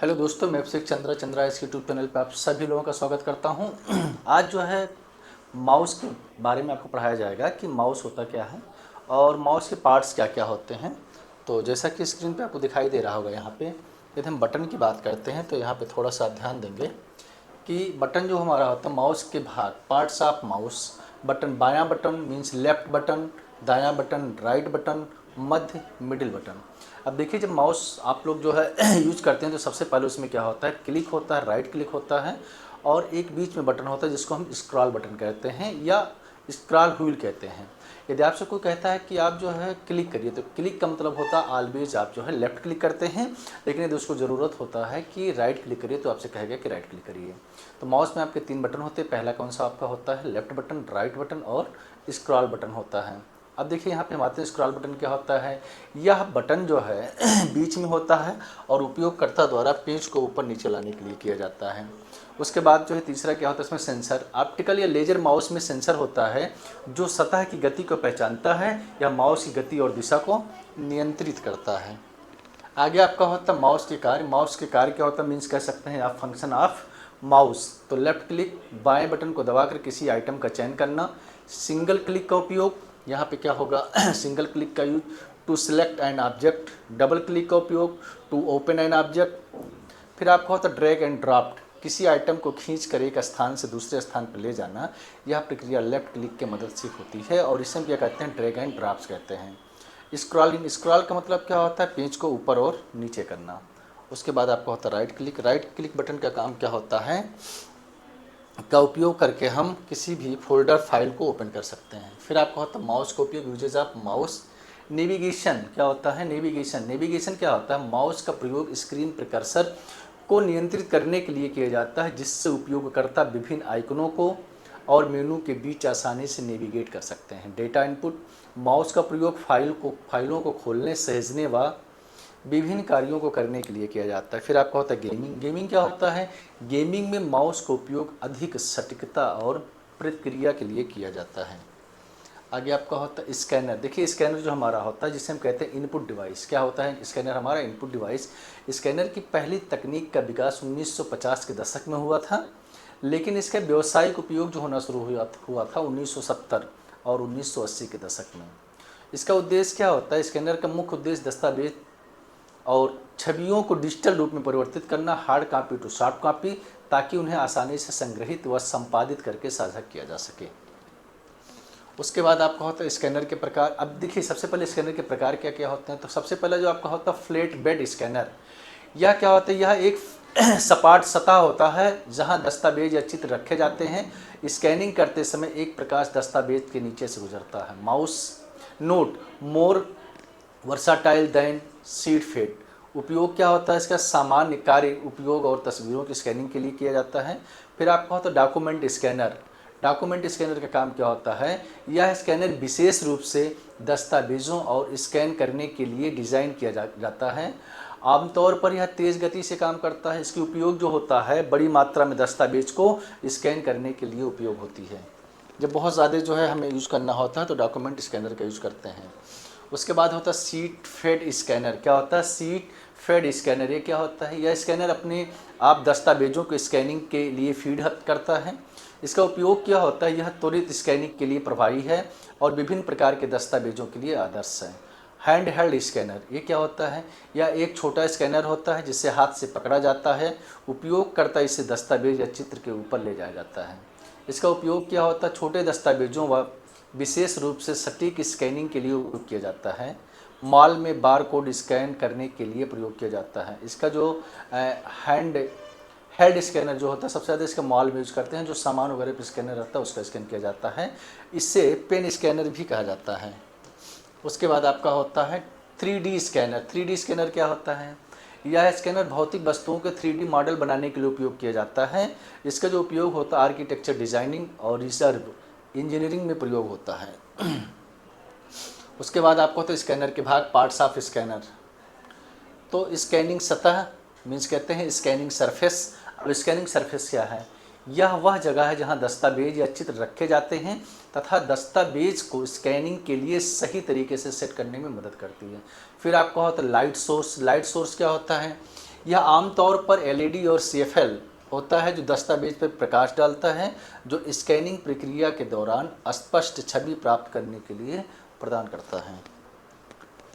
Hello दोस्तों, मैं अभिषेक चंद्रा इस यूट्यूब चैनल पे आप सभी लोगों का स्वागत करता हूं। आज जो है माउस के बारे में आपको पढ़ाया जाएगा कि माउस होता क्या है और माउस के पार्ट्स क्या क्या होते हैं। तो जैसा कि स्क्रीन पे आपको दिखाई दे रहा होगा, यहाँ पे यदि हम बटन की बात करते हैं तो यहाँ पे थोड़ा सा ध्यान देंगे कि बटन जो हमारा होता है, माउस के भाग, पार्ट्स ऑफ माउस। बटन, बायां बटन मीन्स लेफ्ट बटन, दायां बटन राइट बटन, मध्य मिडिल बटन। अब देखिए, जब माउस आप लोग जो है यूज करते हैं तो सबसे पहले उसमें क्या होता है, क्लिक होता है, राइट क्लिक होता है और एक बीच में बटन होता है जिसको हम स्क्रॉल बटन कहते हैं या स्क्रॉल व्हील कहते हैं। यदि आपसे कोई कहता है कि आप जो है क्लिक करिए, तो क्लिक का मतलब होता है ऑलवेज आप जो है लेफ्ट क्लिक करते हैं, लेकिन यदि उसको ज़रूरत होता है कि राइट क्लिक करिए तो आपसे कहेगा कि राइट क्लिक करिए। तो माउस में आपके 3 बटन होते हैं। पहला कौन सा आपका होता है, लेफ्ट बटन, राइट बटन और स्क्रॉल बटन होता है। अब देखिए, यहाँ पे हम आते हैं, स्क्रॉल बटन क्या होता है। यह बटन जो है बीच में होता है और उपयोगकर्ता द्वारा पेज को ऊपर नीचे लाने के लिए किया जाता है। उसके बाद जो है तीसरा क्या होता है, इसमें सेंसर, ऑप्टिकल या लेजर माउस में सेंसर होता है जो सतह की गति को पहचानता है या माउस की गति और दिशा को नियंत्रित करता है। आगे आपका होता है माउस के कार्य। माउस के कार्य क्या होता है, मीन्स कह सकते हैं आप फंक्शन ऑफ माउस। तो लेफ्ट क्लिक, बाएं बटन को दबाकर किसी आइटम का चयन करना। सिंगल क्लिक का उपयोग, यहाँ पे क्या होगा सिंगल क्लिक का use to select an object. Double click का उपयोग टू ओपन एन ऑब्जेक्ट। फिर आपका होता है ड्रैग एंड ड्रॉप, किसी आइटम को खींच कर एक स्थान से दूसरे स्थान पर ले जाना। यह प्रक्रिया लेफ्ट क्लिक की मदद से होती है और इसे हम क्या कहते हैं, ड्रैग एंड ड्रॉप्स कहते हैं। स्क्रॉलिंग, स्क्रॉल का मतलब क्या होता है, पेज को ऊपर और नीचे करना। उसके बाद आपका होता है right click. Right click button का काम क्या होता है, का उपयोग करके हम किसी भी फोल्डर फाइल को ओपन कर सकते हैं। फिर आपका होता है माउस का उपयोग, यूजेज ऑफ माउस। नेविगेशन क्या होता है, नेविगेशन, नेविगेशन क्या होता है, माउस का प्रयोग स्क्रीन पर कर्सर को नियंत्रित करने के लिए किया जाता है जिससे उपयोगकर्ता विभिन्न आइकनों को और मेनू के बीच आसानी से नेविगेट कर सकते हैं। डेटा इनपुट, माउस का प्रयोग फाइलों को खोलने, सहेजने व विभिन्न कार्यों को करने के लिए किया जाता है। फिर आपका होता है गेमिंग। गेमिंग क्या होता है, गेमिंग में माउस का उपयोग अधिक सटीकता और प्रतिक्रिया के लिए किया जाता है। आगे आपका होता है स्कैनर। देखिए, स्कैनर जो हमारा होता है जिसे हम कहते हैं इनपुट डिवाइस। क्या होता है स्कैनर, हमारा इनपुट डिवाइस। स्कैनर की पहली तकनीक का विकास 1950 के दशक में हुआ था, लेकिन इसका व्यावसायिक उपयोग जो होना शुरू हुआ था 1970 और 1980 के दशक में। इसका उद्देश्य क्या होता है, स्कैनर का मुख्य उद्देश्य दस्तावेज और छवियों को डिजिटल रूप में परिवर्तित करना, hard copy to soft copy, ताकि उन्हें आसानी से संग्रहित व संपादित करके साझा किया जा सके। उसके बाद आपका होता है स्कैनर के प्रकार। अब देखिए, सबसे पहले स्कैनर के प्रकार क्या क्या होते हैं। तो सबसे पहले जो आपका होता है फ्लैट बेड स्कैनर। यह क्या होता है, यह एक सपाट सतह होता है जहां दस्तावेज या चित्र रखे जाते हैं। स्कैनिंग करते समय एक प्रकाश दस्तावेज के नीचे से गुजरता है। माउस नोट, मोर वर्साटाइल दैन सीड फेड। उपयोग क्या होता है इसका, सामान्य कार्य उपयोग और तस्वीरों की स्कैनिंग के लिए किया जाता है। फिर आपका होता है डॉक्यूमेंट स्कैनर। डॉक्यूमेंट स्कैनर का काम क्या होता है, यह स्कैनर विशेष रूप से दस्तावेज़ों और स्कैन करने के लिए डिज़ाइन किया जाता है। आमतौर पर यह तेज़ गति से काम करता है। इसकी उपयोग जो होता है बड़ी मात्रा में दस्तावेज को स्कैन करने के लिए उपयोग होती है। जब बहुत ज़्यादा जो है हमें यूज़ करना होता है तो डॉक्यूमेंट स्कैनर का यूज़ करते हैं। उसके बाद होता है सीट फेड स्कैनर। क्या होता है सीट फेड स्कैनर, ये क्या होता है, यह स्कैनर अपने आप दस्तावेजों को स्कैनिंग के लिए फीड करता है। इसका उपयोग क्या होता है, यह त्वरित स्कैनिंग के लिए प्रभावी है और विभिन्न प्रकार के दस्तावेजों के लिए आदर्श है। हैंड हेल्ड स्कैनर, ये क्या होता है, यह एक छोटा स्कैनर होता है जिसे हाथ से पकड़ा जाता है। उपयोगकर्ता इसे दस्तावेज या चित्र के ऊपर ले जाया जाता है। इसका उपयोग क्या होता है, छोटे दस्तावेजों व विशेष रूप से सटीक स्कैनिंग के लिए उपयोग किया जाता है। मॉल में बार कोड स्कैन करने के लिए प्रयोग किया जाता है। इसका जो हैंड हेल्ड स्कैनर जो होता है सबसे ज़्यादा इसका मॉल में यूज करते हैं, जो सामान वगैरह पर स्कैनर रहता है उसका स्कैन किया जाता है। इससे पेन स्कैनर भी कहा जाता है। उसके बाद आपका होता है 3D स्कैनर। 3D स्कैनर क्या होता है, यह स्कैनर भौतिक वस्तुओं के 3D मॉडल बनाने के लिए उपयोग किया जाता है। इसका जो उपयोग होता है आर्किटेक्चर डिज़ाइनिंग और रिसर्च इंजीनियरिंग में प्रयोग होता है। उसके बाद आपको तो स्कैनर के भाग, पार्ट्स ऑफ स्कैनर। तो स्कैनिंग सतह मीन्स कहते हैं स्कैनिंग सरफेस। अब स्कैनिंग सरफेस क्या है, यह वह जगह है जहां दस्तावेज या चित्र रखे जाते हैं तथा दस्तावेज को स्कैनिंग के लिए सही तरीके से सेट करने में मदद करती है। फिर आपका होता है लाइट सोर्स। लाइट सोर्स क्या होता है, यह आमतौर पर एलईडी और सीएफएल होता है जो दस्तावेज पर प्रकाश डालता है, जो स्कैनिंग प्रक्रिया के दौरान स्पष्ट छवि प्राप्त करने के लिए प्रदान करता है।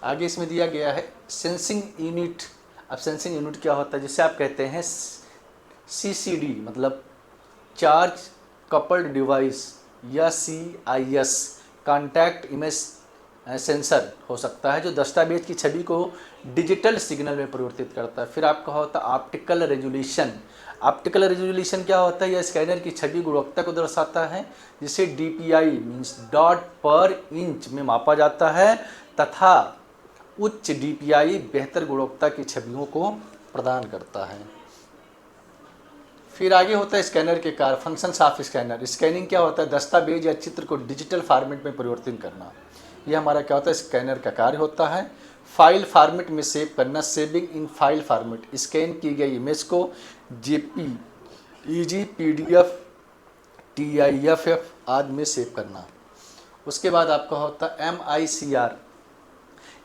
आगे इसमें दिया गया है सेंसिंग यूनिट। अब सेंसिंग यूनिट क्या होता है, जिसे आप कहते हैं सीसीडी मतलब चार्ज कपल्ड डिवाइस या सीआईएस कॉन्टैक्ट इमेज सेंसर हो सकता है, जो दस्तावेज की छवि को डिजिटल सिग्नल में परिवर्तित करता है। फिर आपका होता है ऑप्टिकल रेजोल्यूशन। ऑप्टिकल रेजोल्यूशन क्या होता है, यह स्कैनर की छवि गुणवत्ता को दर्शाता है, जिसे डीपीआई मीन्स डॉट पर इंच में मापा जाता है तथा उच्च डीपीआई बेहतर गुणवत्ता की छवियों को प्रदान करता है। फिर आगे होता है स्कैनर के कार्य, फंक्शंस ऑफ स्कैनर। स्कैनिंग क्या होता है, दस्तावेज या चित्र को डिजिटल फॉर्मेट में परिवर्तित करना। यह हमारा क्या होता है, स्कैनर का कार्य होता है। फाइल फॉर्मेट में सेव करना, saving in file format, scan की गई इमेज को जेपीईजी, पीडीएफ, टीआईएफएफ आदि में सेव करना। उसके बाद आपका होता है एमआईसीआर।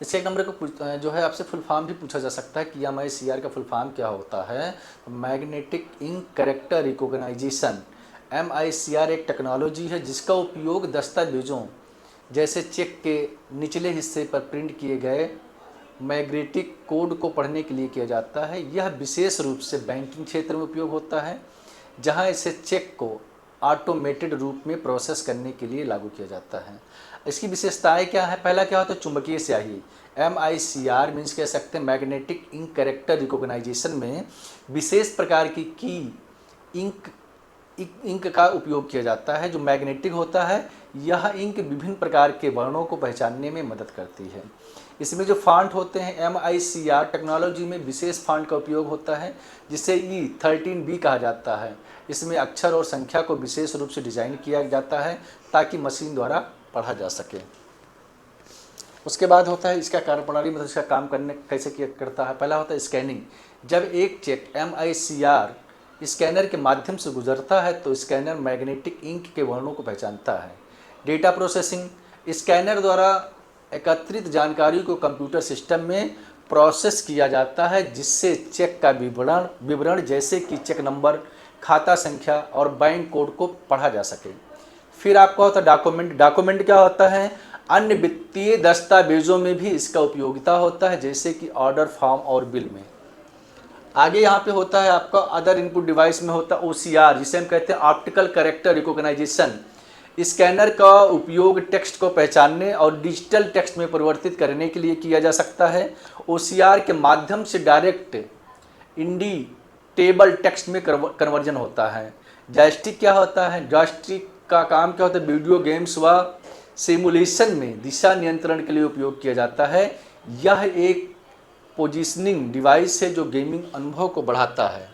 इसके एक नंबर को जो है आपसे फुल फॉर्म भी पूछा जा सकता है कि एमआईसीआर का फुल फॉर्म क्या होता है। Magnetic ink character recognization. MICR एक टेक्नोलॉजी है जिसका उपयोग दस्तावेजों जैसे चेक के निचले हिस्से पर प्रिंट किए गए मैग्नेटिक कोड को पढ़ने के लिए किया जाता है। यह विशेष रूप से बैंकिंग क्षेत्र में उपयोग होता है, जहां इसे चेक को ऑटोमेटेड रूप में प्रोसेस करने के लिए लागू किया जाता है। इसकी विशेषताएं क्या है, पहला क्या होता है चुंबकीय स्याही। MICR मीन्स कह सकते हैं मैग्नेटिक इंक कैरेक्टर रिकॉग्नाइजेशन में विशेष प्रकार की इंक का उपयोग किया जाता है जो मैग्नेटिक होता है। यह इंक विभिन्न प्रकार के वर्णों को पहचानने में मदद करती है। इसमें जो फॉन्ट होते हैं MICR टेक्नोलॉजी में विशेष फॉन्ट का उपयोग होता है जिसे E13B कहा जाता है। इसमें अक्षर और संख्या को विशेष रूप से डिज़ाइन किया जाता है ताकि मशीन द्वारा पढ़ा जा सके। उसके बाद होता है इसका कार्यप्रणाली, मतलब इसका काम करने कैसे किया करता है। पहला होता है स्कैनिंग। जब एक चेक MICR स्कैनर के माध्यम से गुजरता है तो स्कैनर मैग्नेटिक इंक के वर्णों को पहचानता है। डेटा प्रोसेसिंग, स्कैनर द्वारा एकत्रित जानकारी को कंप्यूटर सिस्टम में प्रोसेस किया जाता है जिससे चेक का विवरण जैसे कि चेक नंबर, खाता संख्या और बैंक कोड को पढ़ा जा सके। फिर आपका होता है डॉक्यूमेंट। डॉक्यूमेंट क्या होता है, अन्य वित्तीय दस्तावेजों में भी इसका उपयोगिता होता है जैसे कि ऑर्डर फॉर्म और बिल में। आगे यहाँ पे होता है आपका अदर इनपुट डिवाइस में होता है OCR जिसे हम कहते हैं ऑप्टिकल कैरेक्टर रिकॉग्नाइजेशन। स्कैनर का उपयोग टेक्स्ट को पहचानने और डिजिटल टेक्स्ट में परिवर्तित करने के लिए किया जा सकता है। OCR के माध्यम से डायरेक्ट इंडिटेबल टेक्स्ट में कन्वर्जन होता है। जॉयस्टिक क्या होता है, जॉयस्टिक का काम क्या होता है, वीडियो गेम्स व सिमुलेशन में दिशा नियंत्रण के लिए उपयोग किया जाता है। यह एक पोजिशनिंग डिवाइस है जो गेमिंग अनुभव को बढ़ाता है।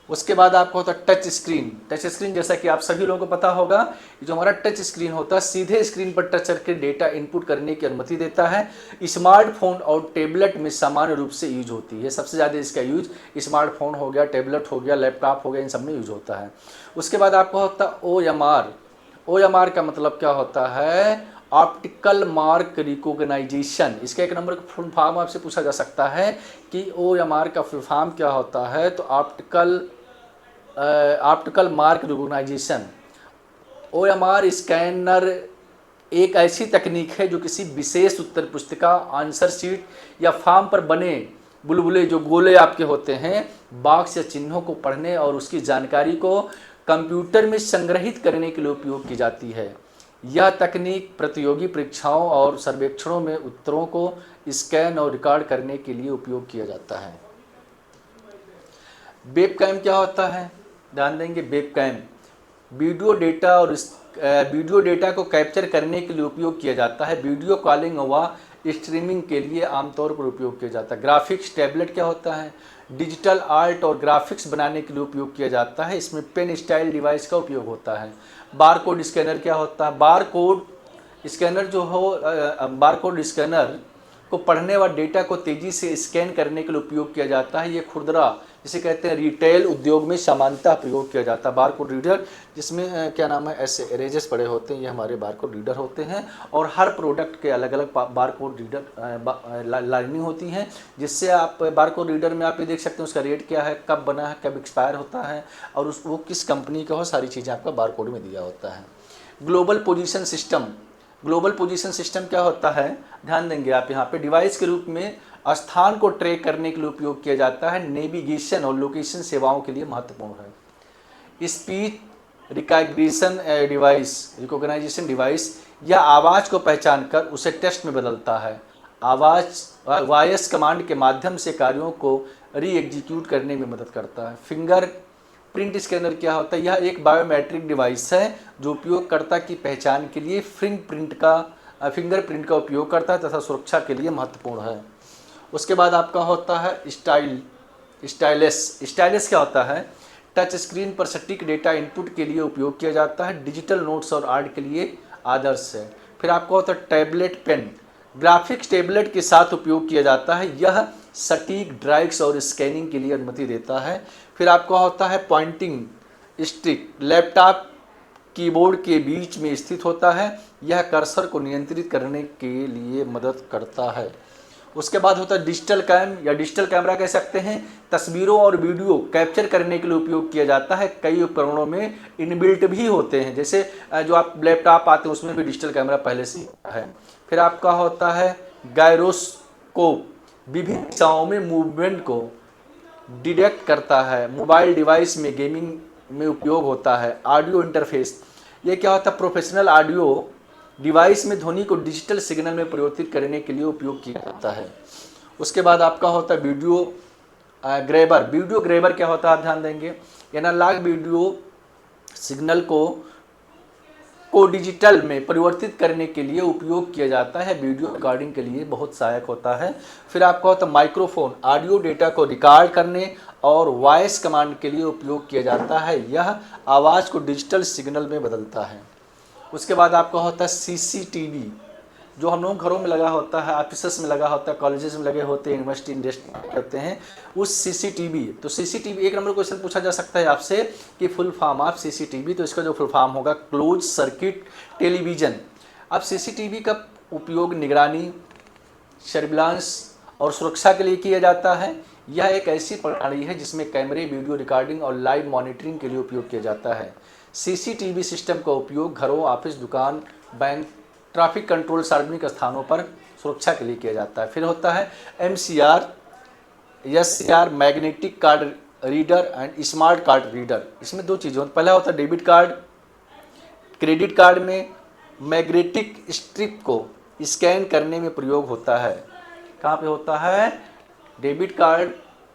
उसके बाद आपको होता है टच स्क्रीन। टच स्क्रीन जैसा कि आप सभी लोगों को पता होगा, जो हमारा टच स्क्रीन होता है सीधे स्क्रीन पर टच करके डेटा इनपुट करने की अनुमति देता है। स्मार्टफोन और टैबलेट में सामान्य रूप से यूज होती है। सबसे ज़्यादा इसका यूज स्मार्टफोन हो गया, टैबलेट हो गया, लैपटॉप हो गया, इन सब में यूज होता है। उसके बाद आपको होता है OMR। OMR का मतलब क्या होता है, ऑप्टिकल मार्क रिकॉग्नाइजेशन। इसका एक नंबर का फुल फॉर्म आपसे पूछा जा सकता है कि OMR का फुल फॉर्म क्या होता है, तो optical mark recognization. OMR scanner एक ऐसी तकनीक है जो किसी विशेष उत्तर पुस्तिका, आंसर शीट या फॉर्म पर बने बुलबुले जो गोले आपके होते हैं बॉक्स या चिन्हों को पढ़ने और उसकी जानकारी को कंप्यूटर में संग्रहित करने के लिए उपयोग की जाती है। यह तकनीक प्रतियोगी परीक्षाओं और सर्वेक्षणों में उत्तरों को स्कैन और रिकॉर्ड करने के लिए उपयोग किया जाता है। वेबकैम क्या होता है, ध्यान देंगे। वेबकैम वीडियो डेटा को कैप्चर करने के लिए उपयोग किया जाता है। वीडियो कॉलिंग व स्ट्रीमिंग के लिए आमतौर पर उपयोग किया जाता है। ग्राफिक्स टैबलेट क्या होता है, डिजिटल आर्ट और ग्राफिक्स बनाने के लिए उपयोग किया जाता है। इसमें पेन स्टाइल डिवाइस का उपयोग होता है। बारकोड स्कैनर क्या होता है, बारकोड स्कैनर जो हो, बारकोड स्कैनर को पढ़ने व डेटा को तेज़ी से स्कैन करने के लिए उपयोग किया जाता है। ये खुदरा जिसे कहते हैं रिटेल उद्योग में सामान्यतः प्रयोग किया जाता है। बारकोड रीडर जिसमें क्या नाम है ऐसे एरेजेस पड़े होते हैं, ये हमारे बारकोड रीडर होते हैं और हर प्रोडक्ट के अलग अलग बारकोड रीडर लाइनिंग होती हैं, जिससे आप बारकोड रीडर में आप ये देख सकते हैं उसका रेट क्या है, कब बना है, कब एक्सपायर होता है और वो किस कंपनी का हो, सारी चीज़ें आपका बारकोड में दिया होता है। Global position system, global position system क्या होता है, ध्यान देंगे आप यहाँ पे, डिवाइस के रूप में स्थान को ट्रैक करने के लिए उपयोग किया जाता है। नेविगेशन और लोकेशन सेवाओं के लिए महत्वपूर्ण है। स्पीच रिकॉग्नाइजेशन डिवाइस या आवाज़ को पहचान कर उसे टेक्स्ट में बदलता है। आवाज़ वॉइस कमांड के माध्यम से कार्यों को री एग्जीक्यूट करने में मदद करता है। फिंगर प्रिंट स्कैनर क्या होता है, यह एक बायोमेट्रिक डिवाइस है जो उपयोगकर्ता की पहचान के लिए फिंगरप्रिंट का उपयोग करता है तथा सुरक्षा के लिए महत्वपूर्ण है। उसके बाद आपका होता है स्टाइलस क्या होता है, टच स्क्रीन पर सटीक डेटा इनपुट के लिए उपयोग किया जाता है। डिजिटल नोट्स और आर्ट के लिए आदर्श है। फिर आपका होता है टैबलेट पेन, ग्राफिक्स टैबलेट के साथ उपयोग किया जाता है। यह सटीक ड्राइव्स और स्कैनिंग के लिए अनुमति देता है। फिर आपका होता है पॉइंटिंग स्टिक, लैपटॉप कीबोर्ड के बीच में स्थित होता है। यह कर्सर को नियंत्रित करने के लिए मदद करता है। उसके बाद होता है डिजिटल कैम या डिजिटल कैमरा कह सकते हैं, तस्वीरों और वीडियो कैप्चर करने के लिए उपयोग किया जाता है। कई उपकरणों में इनबिल्ट भी होते हैं, जैसे जो आप लैपटॉप आते हैं उसमें भी डिजिटल कैमरा पहले से है। फिर आपका होता है गायरोस्कोप, विभिन्न दिशाओं में मूवमेंट को डिटेक्ट करता है। मोबाइल डिवाइस में गेमिंग में उपयोग होता है। ऑडियो इंटरफेस, ये क्या होता है, प्रोफेशनल ऑडियो डिवाइस में ध्वनि को डिजिटल सिग्नल में परिवर्तित करने के लिए उपयोग किया जाता है। उसके बाद आपका होता है वीडियो ग्रैबर। वीडियो ग्रैबर क्या होता है, आप ध्यान देंगे, एनालॉग वीडियो सिग्नल को डिजिटल में परिवर्तित करने के लिए उपयोग किया जाता है। वीडियो रिकॉर्डिंग के लिए बहुत सहायक होता है। फिर आपका होता है माइक्रोफोन, ऑडियो डेटा को रिकॉर्ड करने और वॉइस कमांड के लिए उपयोग किया जाता है। यह आवाज़ को डिजिटल सिग्नल में बदलता है। उसके बाद आपका होता है सीसीटीवी, जो हम लोग घरों में लगा होता है, ऑफिस में लगा होता है, कॉलेजेस में लगे होते हैं, यूनिवर्सिटी इंडस्ट्री करते हैं उस सीसीटीवी। तो सीसीटीवी एक नंबर क्वेश्चन पूछा जा सकता है आपसे कि फुल फॉर्म ऑफ सीसीटीवी, तो इसका जो फुल फॉर्म होगा क्लोज सर्किट टेलीविज़न। अब सीसीटीवी का उपयोग निगरानी, सर्विलांस और सुरक्षा के लिए किया जाता है। यह एक ऐसी प्रणाली है जिसमें कैमरे, वीडियो रिकॉर्डिंग और लाइव मॉनिटरिंग के लिए उपयोग किया जाता है। सीसीटीवी सिस्टम का उपयोग घरों, ऑफिस, दुकान, बैंक, ट्रैफिक कंट्रोल, सार्वजनिक स्थानों पर सुरक्षा के लिए किया जाता है। फिर होता है SCR magnetic card reader and smart card reader. इसमें दो चीज़ें होती, पहला होता है डेबिट कार्ड। क्रेडिट कार्ड में मैग्नेटिक स्ट्रिप को स्कैन करने में प्रयोग होता है। कहाँ पे होता है, डेबिट कार्ड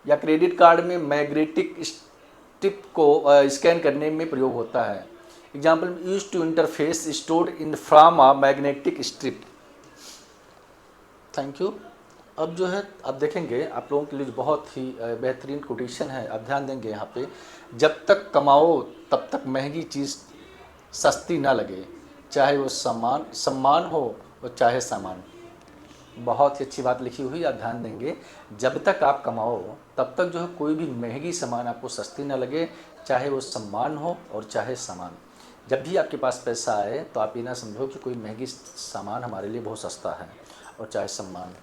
या क्रेडिट कार्ड में मैग्नेटिक स्ट्रिप को स्कैन करने में प्रयोग होता है। Example, use to interface stored in from a magnetic strip. Thank you. अब जो है आप देखेंगे आप लोगों के लिए बहुत ही बेहतरीन कोटेशन है, आप ध्यान देंगे यहाँ पे, जब तक कमाओ तब तक महंगी चीज़ सस्ती ना लगे, चाहे वो सम्मान हो और चाहे सामान। बहुत ही अच्छी बात लिखी हुई, आप ध्यान देंगे, जब तक आप कमाओ तब तक जो है कोई भी महंगी सामान आपको सस्ती ना लगे, चाहे वो सम्मान हो और चाहे सामान। जब भी आपके पास पैसा आए तो आप ये ना समझो कि कोई महंगी सामान हमारे लिए बहुत सस्ता है और चाहे सम्मान।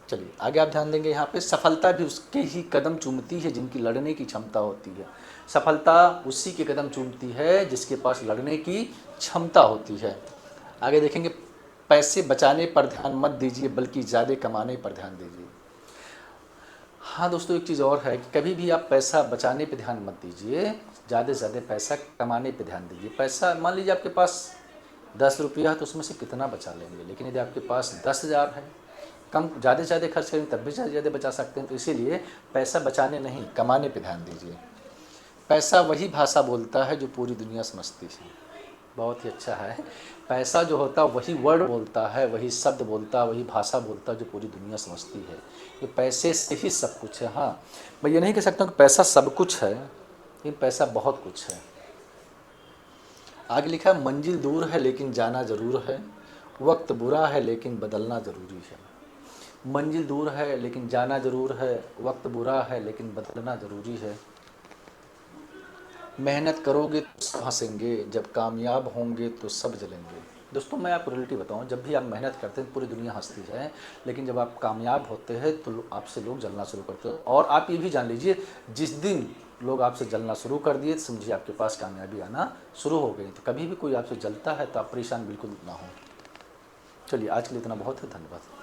चलिए आगे आप ध्यान देंगे, यहाँ पे सफलता भी उसके ही कदम चूमती है जिनकी लड़ने की क्षमता होती है। सफलता उसी के कदम चूमती है जिसके पास लड़ने की क्षमता होती है। आगे देखेंगे, पैसे बचाने पर ध्यान मत दीजिए बल्कि ज़्यादा कमाने पर ध्यान दीजिए। हाँ दोस्तों, एक चीज़ और है कि कभी भी आप पैसा बचाने पे ध्यान मत दीजिए, ज़्यादा से ज़्यादा पैसा कमाने पे ध्यान दीजिए। पैसा मान लीजिए आपके पास 10 रुपया है तो उसमें से कितना बचा लेंगे, लेकिन यदि आपके पास 10,000 है, कम ज़्यादा से ज़्यादा खर्च करेंगे तब भी ज़्यादा बचा सकते हैं। तो इसीलिए पैसा बचाने नहीं, कमाने पे ध्यान दीजिए। पैसा वही भाषा बोलता है जो पूरी दुनिया समझती है। बहुत ही अच्छा है। पैसा जो होता है वही वर्ड बोलता है, वही शब्द बोलता है, वही भाषा बोलता है जो पूरी दुनिया समझती है। ये पैसे से ही सब कुछ है। हाँ, मैं ये नहीं कह सकता हूँ कि पैसा सब कुछ है, लेकिन पैसा बहुत कुछ है। आगे लिखा है, मंजिल दूर है लेकिन जाना ज़रूर है, वक्त बुरा है लेकिन बदलना ज़रूरी है। मंजिल दूर है लेकिन जाना ज़रूर है, वक्त बुरा है लेकिन बदलना ज़रूरी है। मेहनत करोगे तो सब हंसेंगे, जब कामयाब होंगे तो सब जलेंगे। दोस्तों मैं आपको रियलिटी बताऊं, जब भी आप मेहनत करते हैं पूरी दुनिया हंसती है, लेकिन जब आप कामयाब होते हैं तो आपसे लोग जलना शुरू करते हैं। और आप ये भी जान लीजिए, जिस दिन लोग आपसे जलना शुरू कर दिए तो समझिए आपके पास कामयाबी आना शुरू हो गई। तो कभी भी कोई आपसे जलता है तो आप परेशान बिल्कुल ना हो। चलिए आज के लिए इतना बहुत है, धन्यवाद।